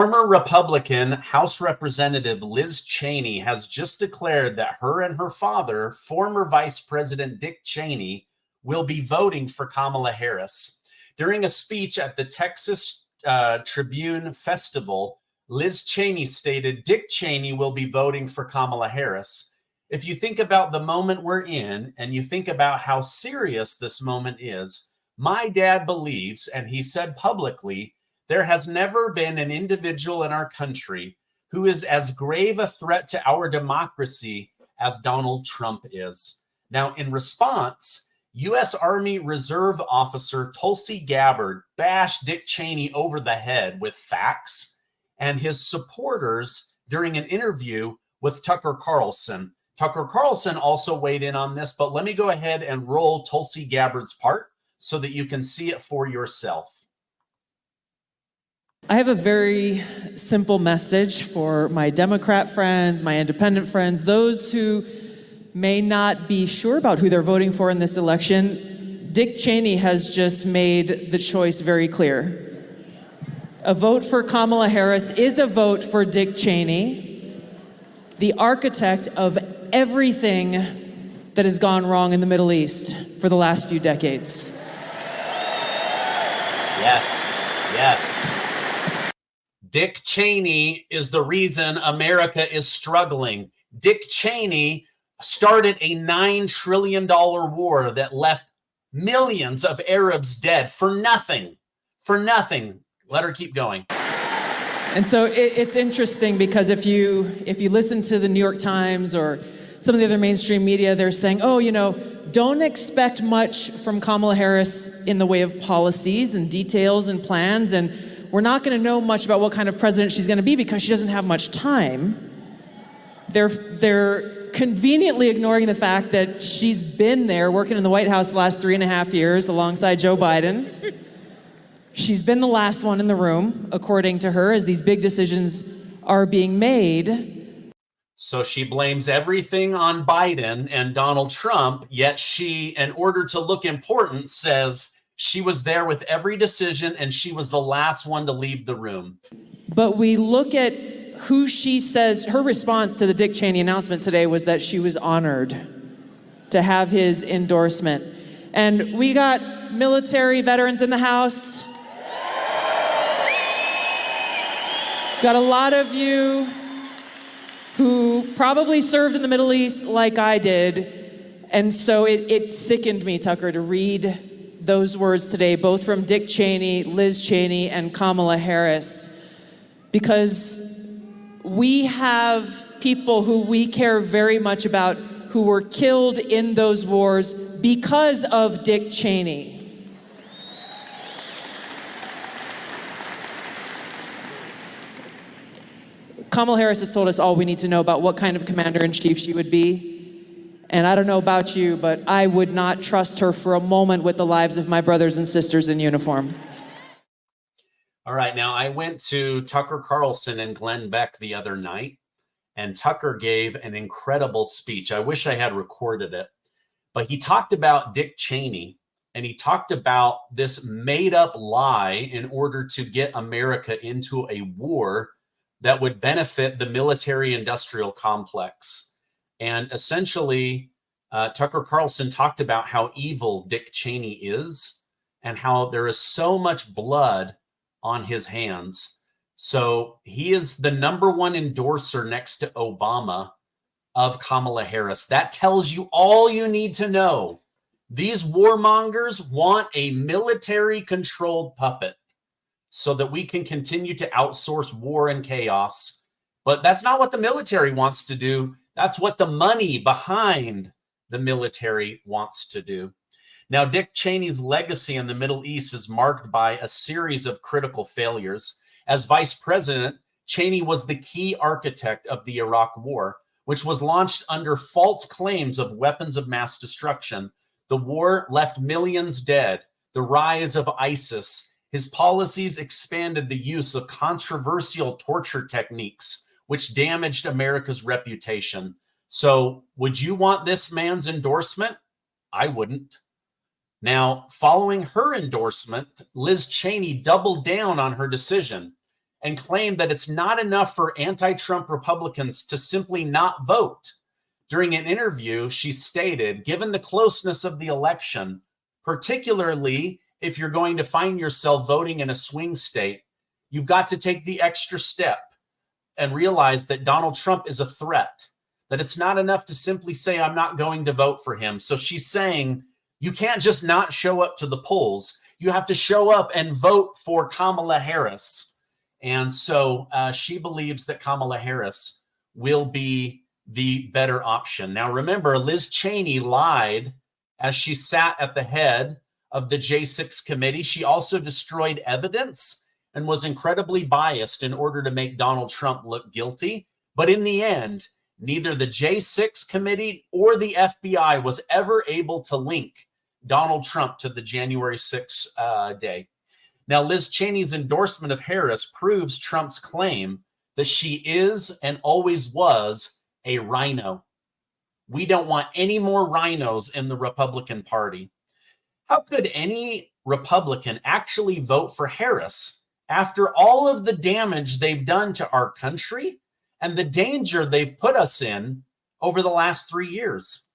Former Republican House Representative Liz Cheney has just declared that her and her father, former Vice President Dick Cheney, will be voting for Kamala Harris. During a speech at the Texas Tribune Festival, Liz Cheney stated Dick Cheney will be voting for Kamala Harris. If you think about the moment we're in and you think about how serious this moment is, my dad believes, and he said publicly, there has never been an individual in our country who is as grave a threat to our democracy as Donald Trump is. Now, in response, U.S. Army Reserve Officer Tulsi Gabbard bashed Dick Cheney over the head with facts and his supporters during an interview with Tucker Carlson. Tucker Carlson also weighed in on this, but let me go ahead and roll Tulsi Gabbard's part so that you can see it for yourself. I have a very simple message for my Democrat friends, my independent friends, those who may not be sure about who they're voting for in this election. Dick Cheney has just made the choice very clear. A vote for Kamala Harris is a vote for Dick Cheney, the architect of everything that has gone wrong in the Middle East for the last few decades. Yes, yes. Dick Cheney is the reason America is struggling. Dick Cheney started a $9 trillion war that left millions of Arabs dead for nothing. For nothing. Let her keep going. And so it's interesting because if you listen to the New York Times or some of the other mainstream media, they're saying, oh, don't expect much from Kamala Harris in the way of policies and details and plans, and we're not going to know much about what kind of president she's going to be because she doesn't have much time. They're conveniently ignoring the fact that she's been there working in the White House the last 3.5 years alongside Joe Biden. She's been the last one in the room, according to her, as these big decisions are being made. So she blames everything on Biden and Donald Trump, yet she, in order to look important, says she was there with every decision and she was the last one to leave the room. But we look at who she says, her response to the Dick Cheney announcement today was that she was honored to have his endorsement. And we got military veterans in the house. Got a lot of you who probably served in the Middle East like I did. And so it sickened me, Tucker, to read those words today, both from Dick Cheney, Liz Cheney, and Kamala Harris, because we have people who we care very much about who were killed in those wars because of Dick Cheney. Kamala Harris has told us all we need to know about what kind of commander-in-chief she would be. And I don't know about you, but I would not trust her for a moment with the lives of my brothers and sisters in uniform. All right, now I went to Tucker Carlson and Glenn Beck the other night, and Tucker gave an incredible speech. I wish I had recorded it, but he talked about Dick Cheney, and he talked about this made-up lie in order to get America into a war that would benefit the military-industrial complex. And essentially, Tucker Carlson talked about how evil Dick Cheney is and how there is so much blood on his hands. So he is the #1 endorser next to Obama of Kamala Harris. That tells you all you need to know. These warmongers want a military-controlled puppet so that we can continue to outsource war and chaos. But that's not what the military wants to do. That's what the money behind the military wants to do. Now, Dick Cheney's legacy in the Middle East is marked by a series of critical failures. As vice president, Cheney was the key architect of the Iraq War, which was launched under false claims of weapons of mass destruction. The war left millions dead. The rise of ISIS. His policies expanded the use of controversial torture techniques, which damaged America's reputation. So would you want this man's endorsement? I wouldn't. Now, following her endorsement, Liz Cheney doubled down on her decision. and claimed that it's not enough for anti-Trump Republicans to simply not vote. During an interview, she stated, given the closeness of the election, particularly if you're going to find yourself voting in a swing state, you've got to take the extra step and realize that Donald Trump is a threat, that it's not enough to simply say, I'm not going to vote for him. So she's saying, you can't just not show up to the polls. You have to show up and vote for Kamala Harris. And so she believes that Kamala Harris will be the better option. Now, remember, Liz Cheney lied as she sat at the head of the J6 committee. She also destroyed evidence and was incredibly biased in order to make Donald Trump look guilty. But in the end, neither the J6 committee or the FBI was ever able to link Donald Trump to the January 6th day. Now, Liz Cheney's endorsement of Harris proves Trump's claim that she is and always was a RINO. We don't want any more RINOs in the Republican Party. How could any Republican actually vote for Harris after all of the damage they've done to our country and the danger they've put us in over the last 3 years?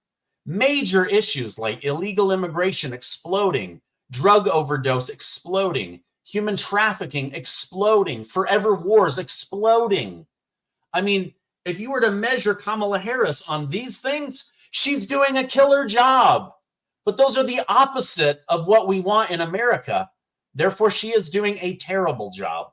Major issues like illegal immigration exploding, drug overdose exploding, human trafficking exploding, forever wars exploding. I mean, if you were to measure Kamala Harris on these things, she's doing a killer job. But those are the opposite of what we want in America. Therefore, she is doing a terrible job.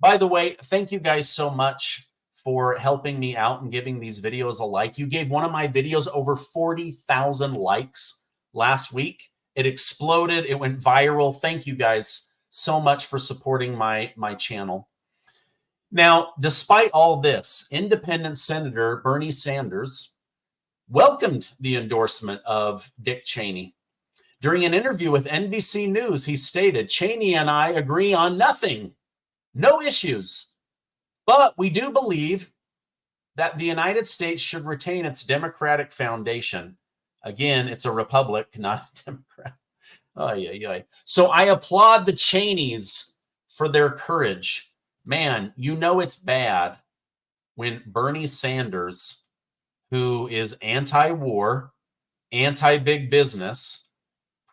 By the way, thank you guys so much for helping me out and giving these videos a like. You gave one of my videos over 40,000 likes last week. It exploded. It went viral. Thank you guys so much for supporting my channel. Now, despite all this, independent Senator Bernie Sanders welcomed the endorsement of Dick Cheney. During an interview with NBC News, he stated, Cheney and I agree on nothing, no issues, but we do believe that the United States should retain its democratic foundation. Again, it's a republic, not a Democrat. Oh, yeah. So I applaud the Cheneys for their courage. Man, you know it's bad when Bernie Sanders, who is anti-war, anti-big business,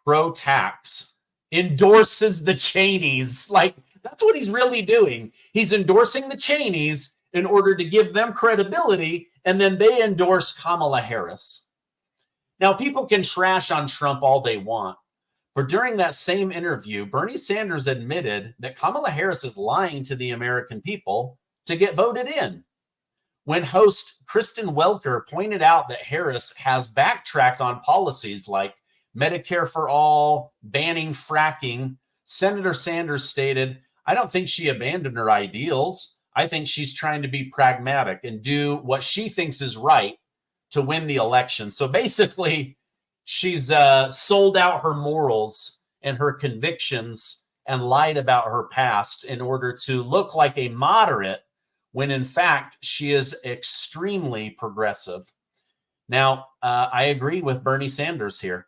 pro-tax, endorses the Cheneys. Like, that's what he's really doing. He's endorsing the Cheneys in order to give them credibility, and then they endorse Kamala Harris. Now, people can trash on Trump all they want, but during that same interview, Bernie Sanders admitted that Kamala Harris is lying to the American people to get voted in. When host Kristen Welker pointed out that Harris has backtracked on policies like Medicare for all, banning fracking, Senator Sanders stated, I don't think she abandoned her ideals. I think she's trying to be pragmatic and do what she thinks is right to win the election. So basically, she's sold out her morals and her convictions and lied about her past in order to look like a moderate when in fact she is extremely progressive. Now, I agree with Bernie Sanders here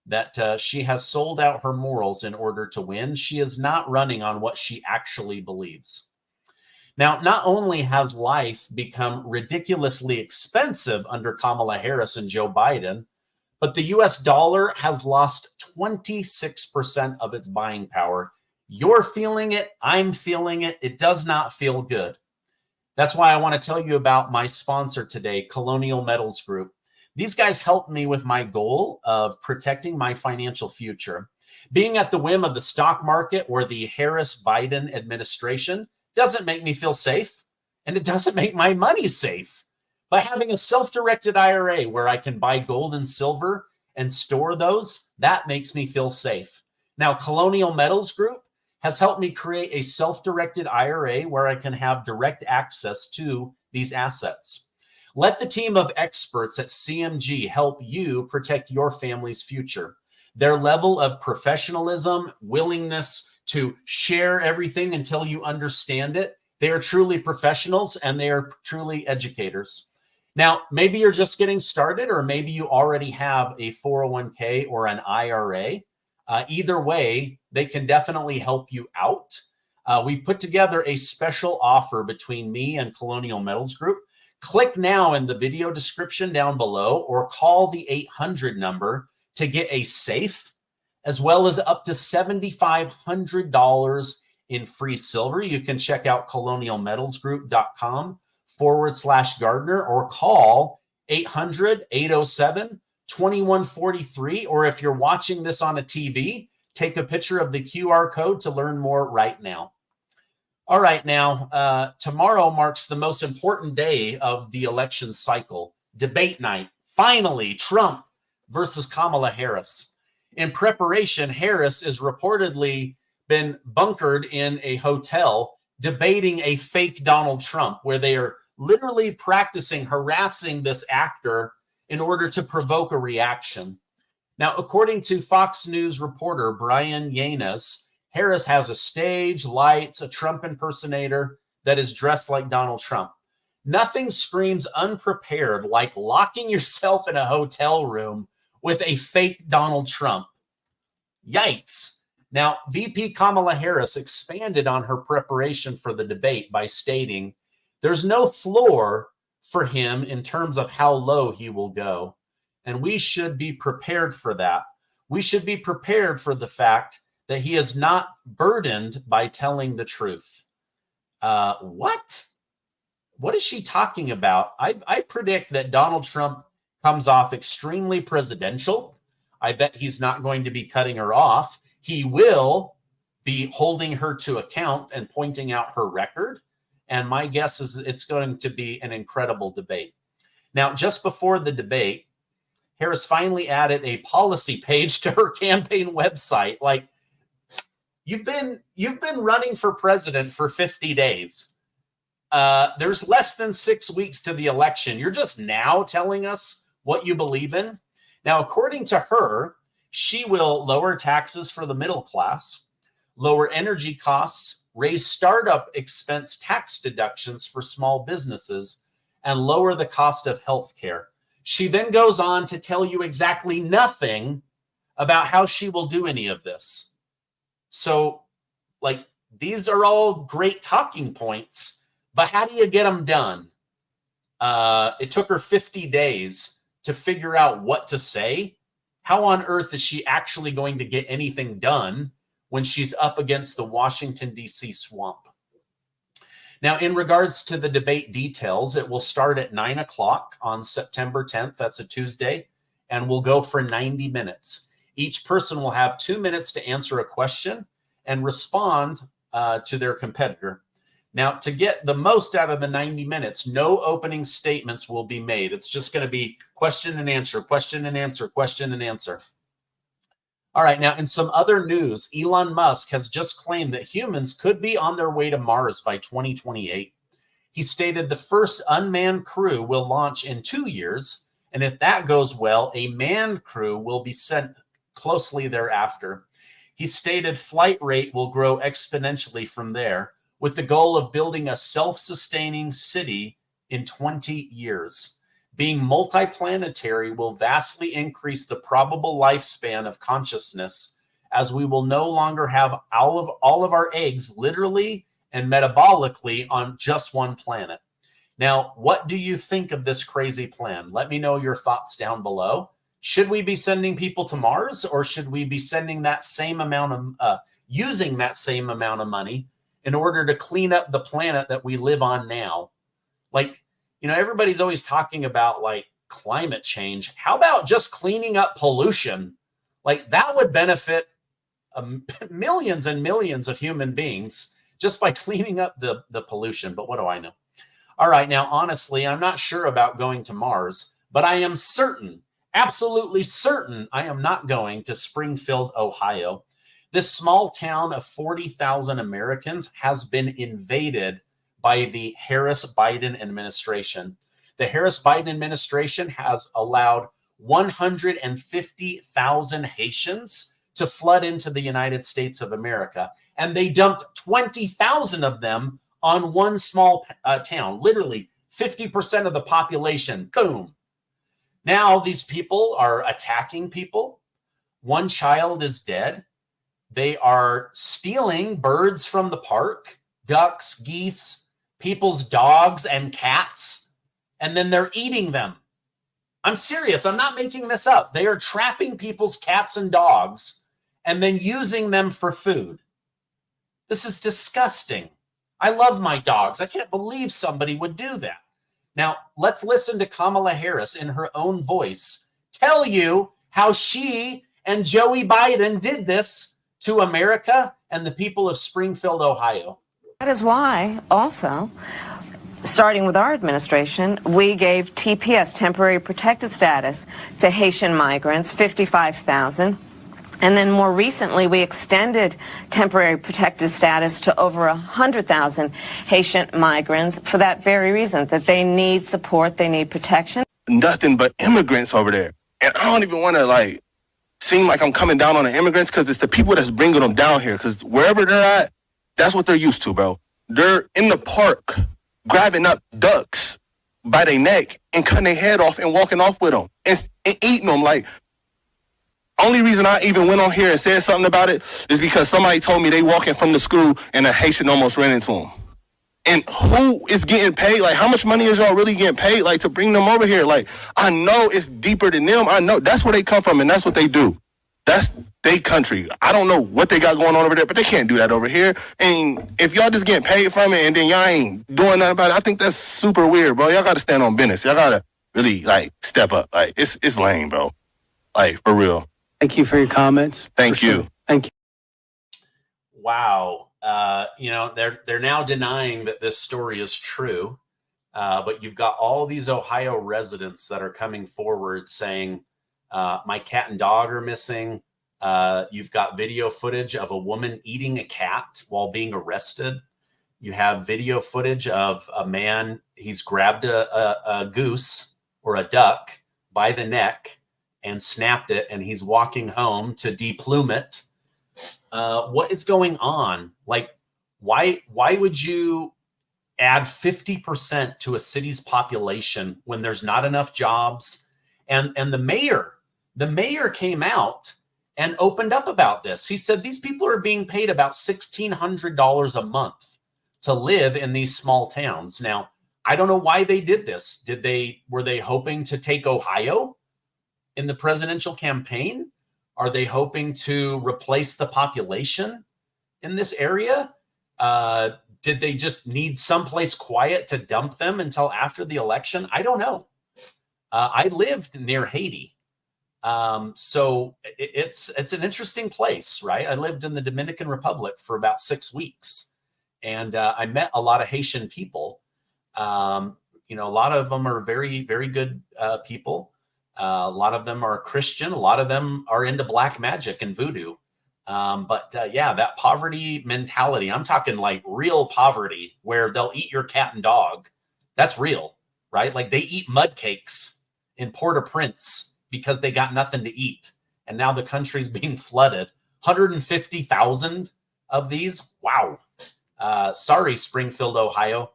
that she has sold out her morals in order to win. She is not running on what she actually believes. Now, not only has life become ridiculously expensive under Kamala Harris and Joe Biden, but the US dollar has lost 26% of its buying power. You're feeling it. I'm feeling it. It does not feel good. That's why I want to tell you about my sponsor today, Colonial Metals Group. These guys helped me with my goal of protecting my financial future. Being at the whim of the stock market or the Harris-Biden administration doesn't make me feel safe, and it doesn't make my money safe. By having a self-directed IRA where I can buy gold and silver and store those, that makes me feel safe. Now, Colonial Metals Group has helped me create a self-directed IRA where I can have direct access to these assets. Let the team of experts at CMG help you protect your family's future. Their level of professionalism, willingness to share everything until you understand it, they are truly professionals and they are truly educators. Now, maybe you're just getting started, or maybe you already have a 401k or an IRA. Either way, they can definitely help you out. We've put together a special offer between me and Colonial Metals Group. Click now in the video description down below or call the 800 number to get a safe, as well as up to $7,500 in free silver. You can check out colonialmetalsgroup.com/Gardner or call 800-807-2143. Or if you're watching this on a TV, take a picture of the QR code to learn more right now. All right, now, tomorrow marks the most important day of the election cycle, debate night. Finally, Trump versus Kamala Harris. In preparation, Harris is reportedly been bunkered in a hotel debating a fake Donald Trump, where they are literally practicing harassing this actor in order to provoke a reaction. Now, according to Fox News reporter Brian Yanes, Harris has a stage, lights, a Trump impersonator that is dressed like Donald Trump. Nothing screams unprepared like locking yourself in a hotel room with a fake Donald Trump. Yikes. Now, VP Kamala Harris expanded on her preparation for the debate by stating, "There's no floor for him in terms of how low he will go. And we should be prepared for that. We should be prepared for the fact that he is not burdened by telling the truth." What? What is she talking about? I predict that Donald Trump comes off extremely presidential. I bet he's not going to be cutting her off. He will be holding her to account and pointing out her record. And my guess is it's going to be an incredible debate. Now, just before the debate, Harris finally added a policy page to her campaign website. Like, you've been running for president for 50 days. There's less than 6 weeks to the election. You're just now telling us what you believe in. Now, according to her, she will lower taxes for the middle class, lower energy costs, raise startup expense tax deductions for small businesses, and lower the cost of health care. She then goes on to tell you exactly nothing about how she will do any of this. So, like, these are all great talking points, but how do you get them done? It took her 50 days to figure out what to say. How on earth is she actually going to get anything done when she's up against the Washington, D.C. swamp? Now, in regards to the debate details, it will start at 9 o'clock on September 10th. That's a Tuesday, and will go for 90 minutes. Each person will have 2 minutes to answer a question and respond to their competitor. Now, to get the most out of the 90 minutes, no opening statements will be made. It's just going to be question and answer, question and answer, question and answer. All right, now in some other news, Elon Musk has just claimed that humans could be on their way to Mars by 2028. He stated the first unmanned crew will launch in 2 years, and if that goes well, a manned crew will be sent closely thereafter. He stated flight rate will grow exponentially from there, with the goal of building a self-sustaining city in 20 years. Being multiplanetary will vastly increase the probable lifespan of consciousness, as we will no longer have all of our eggs literally and metabolically on just one planet. Now, what do you think of this crazy plan? Let me know your thoughts down below. Should we be sending people to Mars, or should we be sending that same amount of, using that same amount of money in order to clean up the planet that we live on now? Like, you know, everybody's always talking about like climate change. How about just cleaning up pollution? Like, that would benefit millions and millions of human beings just by cleaning up the pollution. But what do I know? All right, now, honestly, I'm not sure about going to Mars, but I am certain, absolutely certain, I am not going to Springfield, Ohio. This small town of 40,000 Americans has been invaded by the Harris-Biden administration. The Harris-Biden administration has allowed 150,000 Haitians to flood into the United States of America, and they dumped 20,000 of them on one small town, literally 50% of the population. Boom. Now these people are attacking people. One child is dead. They are stealing birds from the park, ducks, geese, people's dogs and cats, and then they're eating them. I'm serious. I'm not making this up. They are trapping people's cats and dogs and then using them for food. This is disgusting. I love my dogs. I can't believe somebody would do that. Now, let's listen to Kamala Harris in her own voice tell you how she and Joey Biden did this to America and the people of Springfield, Ohio. That is why, also, starting with our administration, we gave TPS, temporary protected status, to Haitian migrants, 55,000. And then more recently, we extended temporary protected status to over 100,000 Haitian migrants for that very reason, that they need support, they need protection. Nothing but immigrants over there. And I don't even want to, seem like I'm coming down on the immigrants, because it's the people that's bringing them down here. Because wherever they're at, that's what they're used to, bro. They're in the park grabbing up ducks by their neck and cutting their head off and walking off with them and eating them. Only reason I even went on here and said something about it is because somebody told me they walking from the school and a Haitian almost ran into them. And who is getting paid? How much money is y'all really getting paid, to bring them over here? I know it's deeper than them. I know that's where they come from and that's what they do. That's their country. I don't know what they got going on over there, but they can't do that over here. And if y'all just getting paid from it and then y'all ain't doing nothing about it, I think that's super weird, bro. Y'all got to stand on business. Y'all got to really, step up. It's lame, bro. For real. Thank you for your comments. Thank you. Thank you. Wow. They're now denying that this story is true. But you've got all these Ohio residents that are coming forward saying, my cat and dog are missing. You've got video footage of a woman eating a cat while being arrested. You have video footage of a man. He's grabbed a goose or a duck by the neck and snapped it, and he's walking home to deplume it. What is going on? Why would you add 50% to a city's population when there's not enough jobs? And the mayor came out and opened up about this. He said these people are being paid about $1,600 a month to live in these small towns. Now, I don't know why they did this. Were they hoping to take Ohio in the presidential campaign? Are they hoping to replace the population in this area? Did they just need someplace quiet to dump them until after the election? I don't know. I lived near Haiti. So it's an interesting place, right? I lived in the Dominican Republic for about 6 weeks, and I met a lot of Haitian people. A lot of them are very, very good people. A lot of them are Christian. A lot of them are into black magic and voodoo. That poverty mentality, I'm talking real poverty where they'll eat your cat and dog. That's real, right? They eat mud cakes in Port-au-Prince because they got nothing to eat. And now the country's being flooded. 150,000 of these. Wow. Sorry, Springfield, Ohio.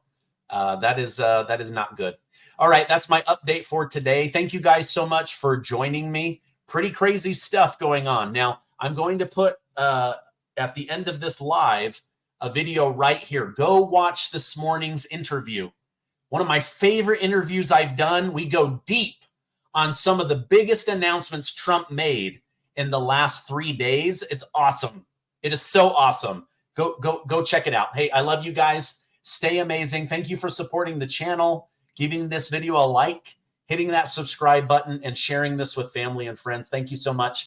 That is not good. All right, that's my update for today. Thank you guys so much for joining me. Pretty crazy stuff going on. Now, I'm going to put at the end of this live a video right here. Go watch this morning's interview. One of my favorite interviews I've done. We go deep on some of the biggest announcements Trump made in the last 3 days. It's awesome. It is so awesome. Go check it out. Hey, I love you guys. Stay amazing. Thank you for supporting the channel, giving this video a like, hitting that subscribe button, and sharing this with family and friends. Thank you so much.